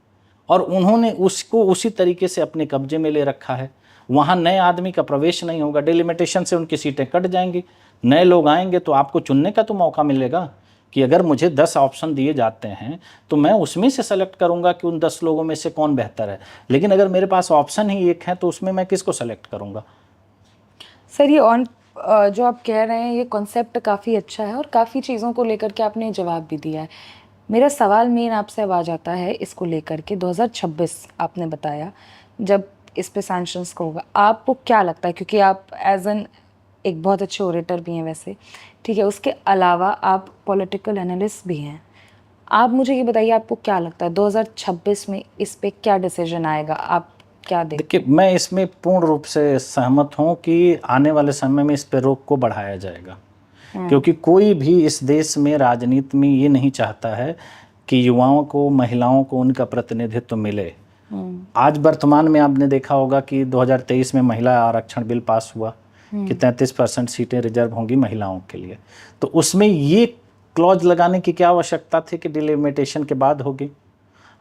और उन्होंने उसको उसी तरीके से अपने कब्जे में ले रखा है। वहाँ नए आदमी का प्रवेश नहीं होगा, डिलिमिटेशन से उनकी सीटें कट जाएंगी, नए लोग आएंगे तो आपको चुनने का तो मौका मिलेगा कि अगर मुझे 10 ऑप्शन दिए जाते हैं तो मैं उसमें से सेलेक्ट करूंगा कि उन 10 लोगों में से कौन बेहतर है। लेकिन अगर मेरे पास ऑप्शन ही एक है तो उसमें मैं किसको सेलेक्ट करूंगा? सर ये जो आप कह रहे हैं ये कॉन्सेप्ट काफ़ी अच्छा है और काफ़ी चीज़ों को लेकर के आपने जवाब भी दिया है। मेरा सवाल मेन आपसे अब आ जाता है इसको लेकर के 2026 आपने बताया जब इस पे सैंक्शंस का होगा, आपको क्या लगता है, क्योंकि आप एज एन एक बहुत अच्छे ओरेटर भी हैं वैसे, ठीक है, उसके अलावा आप पॉलिटिकल एनालिस्ट भी हैं, आप मुझे ये बताइए आपको क्या लगता है 2026 में इस पे क्या डिसीजन आएगा, आप क्या देखते देखिए, मैं इसमें पूर्ण रूप से सहमत हूं कि आने वाले समय में इस पे रोक को बढ़ाया जाएगा, क्योंकि कोई भी इस देश में राजनीति में ये नहीं चाहता है कि युवाओं को, महिलाओं को उनका प्रतिनिधित्व मिले। आज वर्तमान में आपने देखा होगा कि 2023 में महिला आरक्षण बिल पास हुआ कि 33% सीटें रिजर्व होंगी महिलाओं के लिए। तो उसमें ये क्लॉज लगाने की क्या आवश्यकता थी कि डिलिमिटेशन के बाद होगी?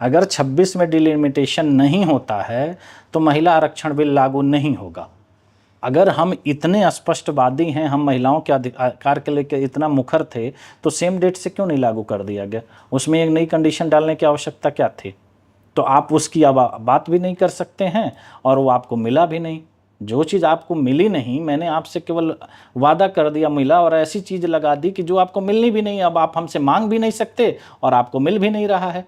अगर 26 में डिलिमिटेशन नहीं होता है तो महिला आरक्षण बिल लागू नहीं होगा। अगर हम इतने स्पष्टवादी हैं, हम महिलाओं के अधिकार के लेकर इतना मुखर थे, तो सेम डेट से क्यों नहीं लागू कर दिया गया? उसमें एक नई कंडीशन डालने की आवश्यकता क्या थी? तो आप उसकी अब बात भी नहीं कर सकते हैं और वो आपको मिला भी नहीं। जो चीज़ आपको मिली नहीं, मैंने आपसे केवल वादा कर दिया मिला, और ऐसी चीज़ लगा दी कि जो आपको मिलनी भी नहीं, अब आप हमसे मांग भी नहीं सकते और आपको मिल भी नहीं रहा है।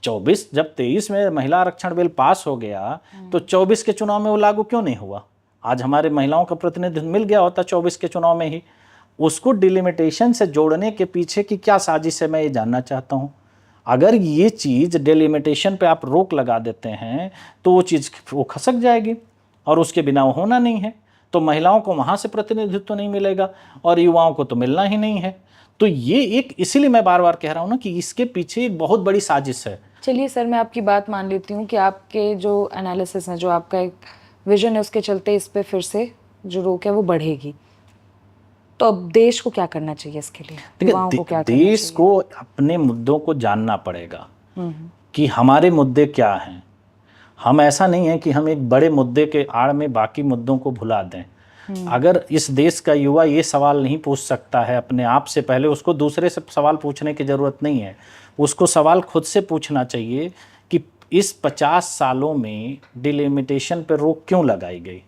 24 जब 23 में महिला आरक्षण बिल पास हो गया तो 24 के चुनाव में वो लागू क्यों नहीं हुआ? आज हमारे महिलाओं का प्रतिनिधित्व मिल गया होता 24 के चुनाव में ही। उसको डिलिमिटेशन से जोड़ने के पीछे की क्या साजिश है, मैं ये जानना चाहता हूँ। अगर ये चीज़ डिलिमिटेशन पे आप रोक लगा देते हैं तो वो चीज़ वो खसक जाएगी और उसके बिना वो होना नहीं है। तो महिलाओं को वहाँ से प्रतिनिधित्व तो नहीं मिलेगा और युवाओं को तो मिलना ही नहीं है। तो ये एक, इसीलिए मैं बार बार कह रहा हूँ ना कि इसके पीछे एक बहुत बड़ी साजिश है। चलिए सर, मैं आपकी बात मान लेती हूँ कि आपके जो एनालिसिस है, जो आपका एक विजन है, उसके चलते इस पे फिर से जो रोक है वो बढ़ेगी। तो अब देश को क्या करना चाहिए इसके लिए? युवाओं को क्या करना देश चाहिए? को अपने मुद्दों को जानना पड़ेगा कि हमारे मुद्दे क्या हैं। हम ऐसा नहीं है कि हम एक बड़े मुद्दे के आड़ में बाकी मुद्दों को भुला दें। अगर इस देश का युवा ये सवाल नहीं पूछ सकता है अपने आप से, पहले उसको दूसरे से सवाल पूछने की ज़रूरत नहीं है, उसको सवाल खुद से पूछना चाहिए कि इस 50 सालों में डिलिमिटेशन पर रोक क्यों लगाई गई?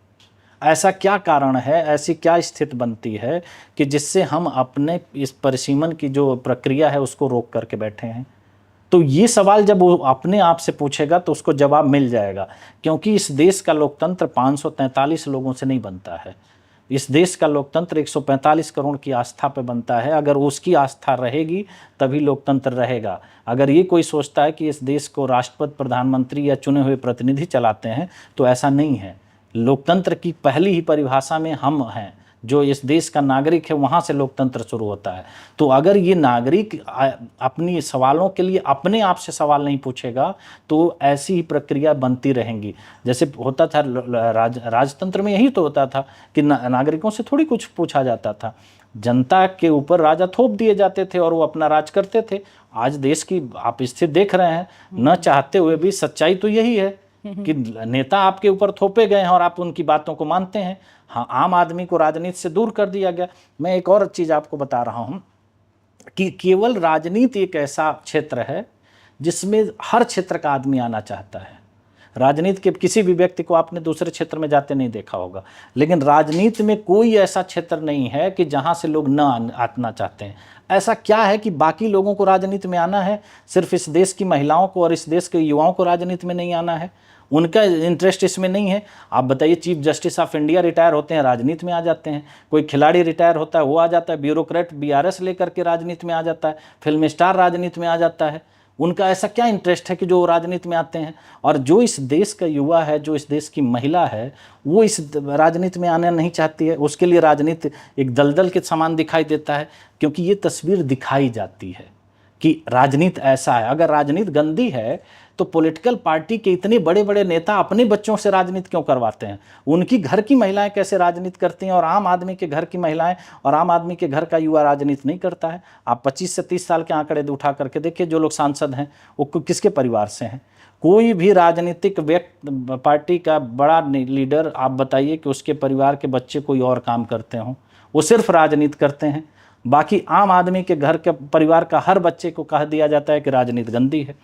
ऐसा क्या कारण है, ऐसी क्या स्थिति बनती है कि जिससे हम अपने इस परिसीमन की जो प्रक्रिया है उसको रोक करके बैठे हैं? तो ये सवाल जब वो अपने आप से पूछेगा तो उसको जवाब मिल जाएगा, क्योंकि इस देश का लोकतंत्र 543 लोगों से नहीं बनता है। इस देश का लोकतंत्र 145 करोड़ की आस्था पे बनता है। अगर उसकी आस्था रहेगी तभी लोकतंत्र रहेगा। अगर ये कोई सोचता है कि इस देश को राष्ट्रपति, प्रधानमंत्री या चुने हुए प्रतिनिधि चलाते हैं, तो ऐसा नहीं है। लोकतंत्र की पहली ही परिभाषा में हम हैं, जो इस देश का नागरिक है, वहाँ से लोकतंत्र शुरू होता है। तो अगर ये नागरिक अपनी सवालों के लिए अपने आप से सवाल नहीं पूछेगा तो ऐसी ही प्रक्रिया बनती रहेंगी। जैसे होता था राजतंत्र में, यही तो होता था कि नागरिकों से थोड़ी कुछ पूछा जाता था, जनता के ऊपर राजा थोप दिए जाते थे और वो अपना राज करते थे। आज देश की आप स्थिति देख रहे हैं, न चाहते हुए भी सच्चाई तो यही है कि नेता आपके ऊपर थोपे गए हैं और आप उनकी बातों को मानते हैं। हाँ, आम आदमी को राजनीति से दूर कर दिया गया। मैं एक और चीज़ आपको बता रहा हूँ कि केवल राजनीति एक ऐसा क्षेत्र है जिसमें हर क्षेत्र का आदमी आना चाहता है। राजनीति के किसी भी व्यक्ति को आपने दूसरे क्षेत्र में जाते नहीं देखा होगा, लेकिन राजनीति में कोई ऐसा क्षेत्र नहीं है कि जहाँ से लोग न आना चाहते हैं। ऐसा क्या है कि बाकी लोगों को राजनीति में आना है, सिर्फ इस देश की महिलाओं को और इस देश के युवाओं को राजनीति में नहीं आना है? उनका इंटरेस्ट इसमें नहीं है? आप बताइए, chief justice of India retire होते हैं, राजनीति में आ जाते हैं। कोई खिलाड़ी रिटायर होता है, वो आ जाता है। ब्यूरोक्रेट बीआरएस लेकर के राजनीति में आ जाता है। फिल्म स्टार राजनीति में आ जाता है। उनका ऐसा क्या इंटरेस्ट है कि जो राजनीति में आते हैं? और जो इस देश का युवा है, जो इस देश की महिला है, वो इस राजनीति में आना नहीं चाहती है। उसके लिए राजनीति एक दलदल के समान दिखाई देता है, क्योंकि ये तस्वीर दिखाई जाती है कि राजनीति ऐसा है। अगर राजनीति गंदी है तो पॉलिटिकल पार्टी के इतने बड़े बड़े नेता अपने बच्चों से राजनीति क्यों करवाते हैं? उनकी घर की महिलाएं कैसे राजनीति करती हैं और आम आदमी के घर की महिलाएं और आम आदमी के घर का युवा राजनीति नहीं करता है? आप 25 से 30 साल के आंकड़े उठा करके देखिए, जो लोग सांसद हैं वो किसके परिवार से हैं? कोई भी राजनीतिक व्यक्ति पार्टी का बड़ा लीडर आप बताइए कि उसके परिवार के बच्चे कोई और काम करते हों, वो सिर्फ राजनीति करते हैं। बाकी आम आदमी के घर के परिवार का हर बच्चे को कह दिया जाता है कि राजनीति गंदी है।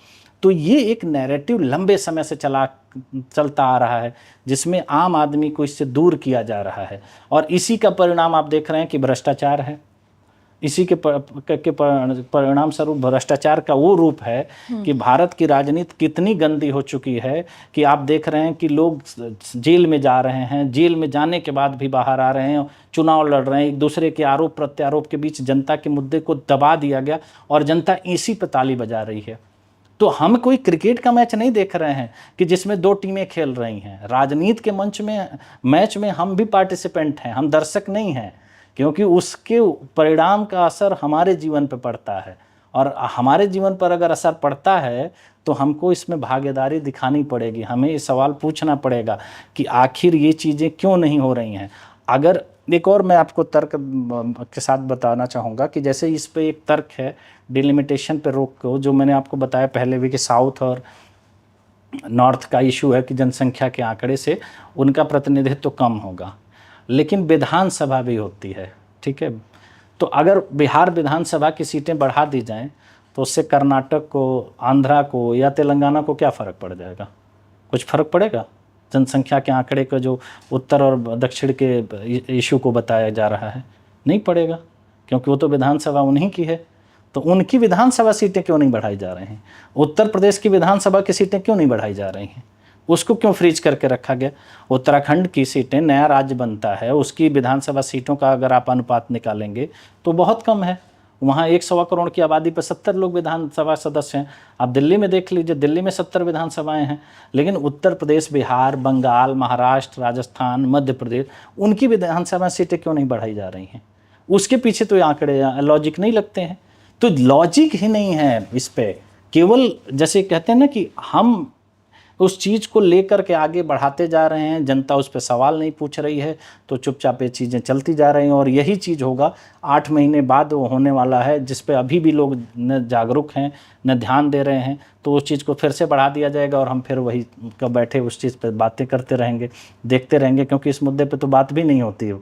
तो ये एक नैरेटिव लंबे समय से चलता आ रहा है, जिसमें आम आदमी को इससे दूर किया जा रहा है। और इसी का परिणाम आप देख रहे हैं कि भ्रष्टाचार है। इसी के परिणाम स्वरूप भ्रष्टाचार का वो रूप है कि भारत की राजनीति कितनी गंदी हो चुकी है कि आप देख रहे हैं कि लोग जेल में जा रहे हैं, जेल में जाने के बाद भी बाहर आ रहे हैं, चुनाव लड़ रहे हैं, एक दूसरे के आरोप प्रत्यारोप के बीच जनता के मुद्दे को दबा दिया गया और जनता इसी पे ताली बजा रही है। तो हम कोई क्रिकेट का मैच नहीं देख रहे हैं कि जिसमें दो टीमें खेल रही हैं। राजनीति के मैच में हम भी पार्टिसिपेंट हैं, हम दर्शक नहीं हैं, क्योंकि उसके परिणाम का असर हमारे जीवन पर पड़ता है। और हमारे जीवन पर अगर असर पड़ता है तो हमको इसमें भागीदारी दिखानी पड़ेगी। हमें ये सवाल पूछना पड़ेगा कि आखिर ये चीज़ें क्यों नहीं हो रही हैं। अगर एक और मैं आपको तर्क के साथ बताना चाहूँगा कि जैसे इस पे एक तर्क है डिलिमिटेशन पे रोक को, जो मैंने आपको बताया पहले भी कि साउथ और नॉर्थ का इशू है कि जनसंख्या के आंकड़े से उनका प्रतिनिधित्व तो कम होगा, लेकिन विधानसभा भी होती है, ठीक है। तो अगर बिहार विधानसभा की सीटें बढ़ा दी जाएं तो उससे कर्नाटक को, आंध्रा को या तेलंगाना को क्या फ़र्क पड़ जाएगा? कुछ फ़र्क पड़ेगा? जनसंख्या के आंकड़े का जो उत्तर और दक्षिण के इशू को बताया जा रहा है, नहीं पड़ेगा, क्योंकि वो तो विधानसभा उन्हीं की है। तो उनकी विधानसभा सीटें क्यों नहीं बढ़ाई जा रही हैं? उत्तर प्रदेश की विधानसभा की सीटें क्यों नहीं बढ़ाई जा रही हैं? उसको क्यों फ्रीज करके रखा गया? उत्तराखंड की सीटें, नया राज्य बनता है, उसकी विधानसभा सीटों का अगर आप अनुपात निकालेंगे तो बहुत कम है। वहाँ 100 करोड़ की आबादी पर 70 लोग विधानसभा सदस्य हैं। आप दिल्ली में देख लीजिए, दिल्ली में 70 विधानसभाएं हैं, लेकिन उत्तर प्रदेश, बिहार, बंगाल, महाराष्ट्र, राजस्थान, मध्य प्रदेश, उनकी विधानसभा सीटें क्यों नहीं बढ़ाई जा रही हैं? उसके पीछे तो ये आंकड़े लॉजिक नहीं लगते हैं। तो लॉजिक ही नहीं है इस पे, केवल जैसे कहते हैं ना कि हम उस चीज़ को लेकर के आगे बढ़ाते जा रहे हैं, जनता उस पर सवाल नहीं पूछ रही है, तो चुपचाप ये चीज़ें चलती जा रही हैं। और यही चीज़ होगा 8 महीने बाद वो होने वाला है, जिस पे अभी भी लोग न जागरूक हैं, न ध्यान दे रहे हैं। तो उस चीज़ को फिर से बढ़ा दिया जाएगा और हम फिर वही कब बैठे उस चीज़ पर बातें करते रहेंगे, देखते रहेंगे, क्योंकि इस मुद्दे पर तो बात भी नहीं होती है।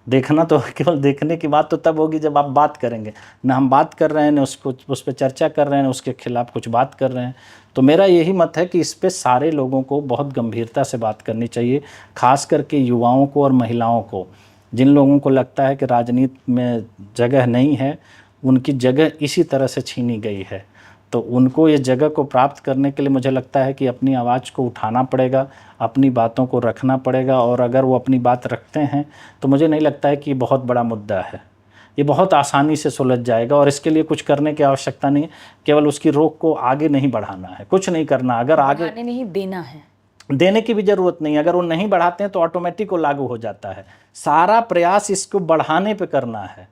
देखना तो केवल देखने की बात तो तब होगी जब आप बात करेंगे। ना हम बात कर रहे हैं, ना उसको उस पर चर्चा कर रहे हैं, उसके खिलाफ कुछ बात कर रहे हैं। तो मेरा यही मत है कि इस पे सारे लोगों को बहुत गंभीरता से बात करनी चाहिए, खास करके युवाओं को और महिलाओं को। जिन लोगों को लगता है कि राजनीति में जगह नहीं है, उनकी जगह इसी तरह से छीनी गई है। तो उनको ये जगह को प्राप्त करने के लिए मुझे लगता है कि अपनी आवाज़ को उठाना पड़ेगा, अपनी बातों को रखना पड़ेगा। और अगर वो अपनी बात रखते हैं तो मुझे नहीं लगता है कि ये बहुत बड़ा मुद्दा है, ये बहुत आसानी से सुलझ जाएगा। और इसके लिए कुछ करने की आवश्यकता नहीं है, केवल उसकी रोक को आगे नहीं बढ़ाना है, कुछ नहीं करना। अगर आगे नहीं देना है, देने की भी ज़रूरत नहीं है। अगर वो नहीं बढ़ाते हैं तो ऑटोमेटिक वो लागू हो जाता है। सारा प्रयास इसको बढ़ाने पे करना है,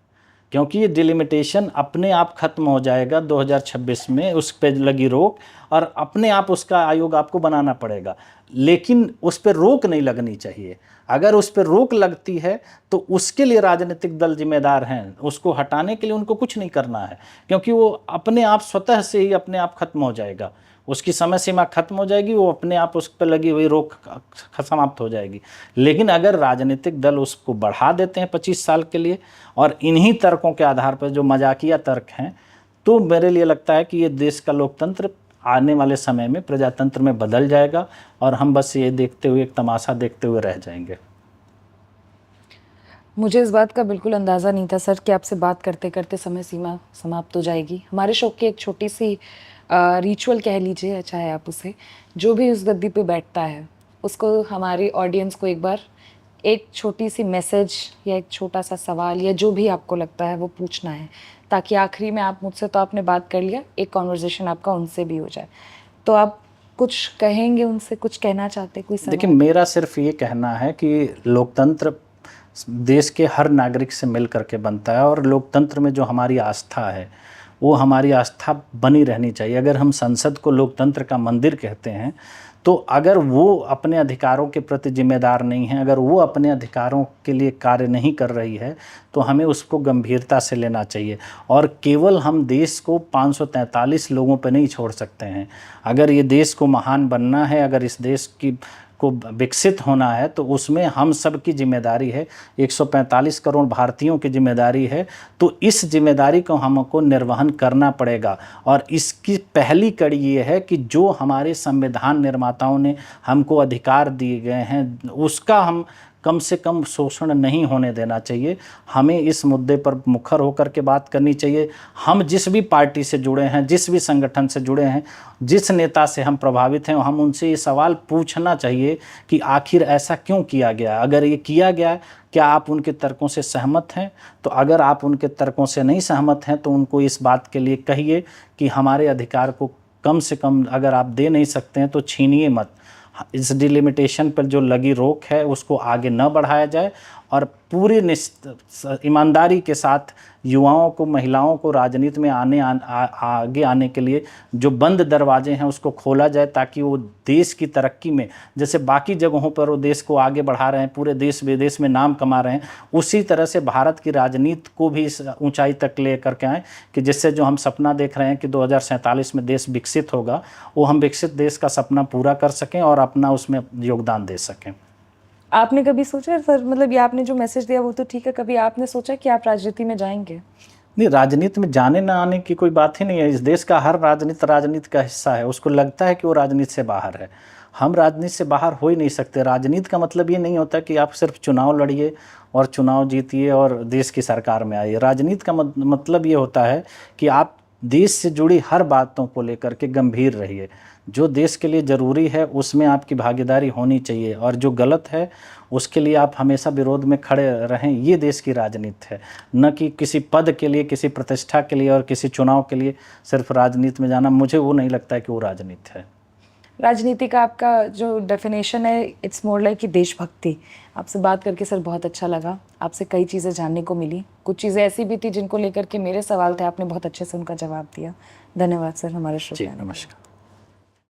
क्योंकि ये डिलिमिटेशन अपने आप खत्म हो जाएगा 2026 में, उस पर लगी रोक, और अपने आप उसका आयोग आपको बनाना पड़ेगा। लेकिन उस पर रोक नहीं लगनी चाहिए। अगर उस पर रोक लगती है तो उसके लिए राजनीतिक दल जिम्मेदार हैं, उसको हटाने के लिए उनको कुछ नहीं करना है, क्योंकि वो अपने आप स्वतः से ही अपने आप खत्म हो जाएगा। उसकी समय सीमा खत्म हो जाएगी, वो अपने आप उस पर लगी हुई रोक समाप्त हो जाएगी। लेकिन अगर राजनीतिक दल उसको बढ़ा देते हैं 25 साल के लिए, और इन्हीं तर्कों के आधार पर जो मजाकिया तर्क हैं, तो मेरे लिए लगता है कि ये देश का लोकतंत्र आने वाले समय में प्रजातंत्र में बदल जाएगा, और हम बस ये देखते हुए, एक तमाशा देखते हुए रह जाएंगे। मुझे इस बात का बिल्कुल अंदाज़ा नहीं था सर कि आपसे बात करते करते समय सीमा समाप्त हो जाएगी। हमारे शो की एक छोटी सी रिचुअल कह लीजिए, चाहे आप उसे, जो भी उस गद्दी पे बैठता है उसको, हमारी ऑडियंस को एक बार एक छोटी सी मैसेज या एक छोटा सा सवाल या जो भी आपको लगता है वो पूछना है, ताकि आखिरी में आप मुझसे तो आपने बात कर लिया, एक कॉन्वर्जेशन आपका उनसे भी हो जाए। तो आप कुछ कहेंगे उनसे, कुछ कहना चाहते, कोई सवाल? देखिए, मेरा सिर्फ ये कहना है कि लोकतंत्र देश के हर नागरिक से मिल करके बनता है, और लोकतंत्र में जो हमारी आस्था है वो हमारी आस्था बनी रहनी चाहिए। अगर हम संसद को लोकतंत्र का मंदिर कहते हैं, तो अगर वो अपने अधिकारों के प्रति जिम्मेदार नहीं है, अगर वो अपने अधिकारों के लिए कार्य नहीं कर रही है, तो हमें उसको गंभीरता से लेना चाहिए। और केवल हम देश को 543 लोगों पर नहीं छोड़ सकते हैं। अगर ये देश को महान बनना है, अगर इस देश की को विकसित होना है, तो उसमें हम सब की जिम्मेदारी है, 145 करोड़ भारतीयों की जिम्मेदारी है। तो इस जिम्मेदारी को हमको निर्वहन करना पड़ेगा। और इसकी पहली कड़ी ये है कि जो हमारे संविधान निर्माताओं ने हमको अधिकार दिए गए हैं, उसका हम कम से कम शोषण नहीं होने देना चाहिए। हमें इस मुद्दे पर मुखर होकर के बात करनी चाहिए। हम जिस भी पार्टी से जुड़े हैं, जिस भी संगठन से जुड़े हैं, जिस नेता से हम प्रभावित हैं, हम उनसे ये सवाल पूछना चाहिए कि आखिर ऐसा क्यों किया गया। अगर ये किया गया, क्या आप उनके तर्कों से सहमत हैं? तो अगर आप उनके तर्कों से नहीं सहमत हैं, तो उनको इस बात के लिए कहिए कि हमारे अधिकार को कम से कम अगर आप दे नहीं सकते हैं तो छीनिए मत। इस डिलिमिटेशन पर जो लगी रोक है उसको आगे न बढ़ाया जाए, और पूरी ईमानदारी के साथ युवाओं को, महिलाओं को राजनीति में आगे आने के लिए जो बंद दरवाजे हैं उसको खोला जाए, ताकि वो देश की तरक्की में, जैसे बाकी जगहों पर वो देश को आगे बढ़ा रहे हैं, पूरे देश विदेश में नाम कमा रहे हैं, उसी तरह से भारत की राजनीति को भी इस ऊंचाई तक ले करके आएँ कि जिससे जो हम सपना देख रहे हैं कि 2047 में देश विकसित होगा, वो हम विकसित देश का सपना पूरा कर सकें और अपना उसमें योगदान दे सकें। आपने कभी सोचा सर, मतलब ये आपने जो मैसेज दिया वो तो ठीक है, कभी आपने सोचा कि आप राजनीति में जाएंगे? नहीं, राजनीति में जाने ना आने की कोई बात ही नहीं है। इस देश का हर राजनीति का हिस्सा है। उसको लगता है कि वो राजनीति से बाहर है। हम राजनीति से बाहर हो ही नहीं सकते। राजनीति का मतलब ये नहीं होता कि आप सिर्फ चुनाव लड़िए और चुनाव जीतिए और देश की सरकार में आइए। राजनीति का मतलब ये होता है कि आप देश से जुड़ी हर बातों को लेकर के गंभीर रहिए। जो देश के लिए ज़रूरी है उसमें आपकी भागीदारी होनी चाहिए, और जो गलत है उसके लिए आप हमेशा विरोध में खड़े रहें। ये देश की राजनीति है, न कि किसी पद के लिए, किसी प्रतिष्ठा के लिए और किसी चुनाव के लिए सिर्फ राजनीति में जाना। मुझे वो नहीं लगता है कि वो राजनीति है। राजनीति का आपका जो डेफिनेशन है, इट्स मोर लाइक कि देशभक्ति। आपसे बात करके सर बहुत अच्छा लगा। आपसे कई चीज़ें जानने को मिली, कुछ चीज़ें ऐसी भी थी जिनको लेकर के मेरे सवाल थे, आपने बहुत अच्छे से उनका जवाब दिया। धन्यवाद सर हमारे शो जी, में। नमस्कार।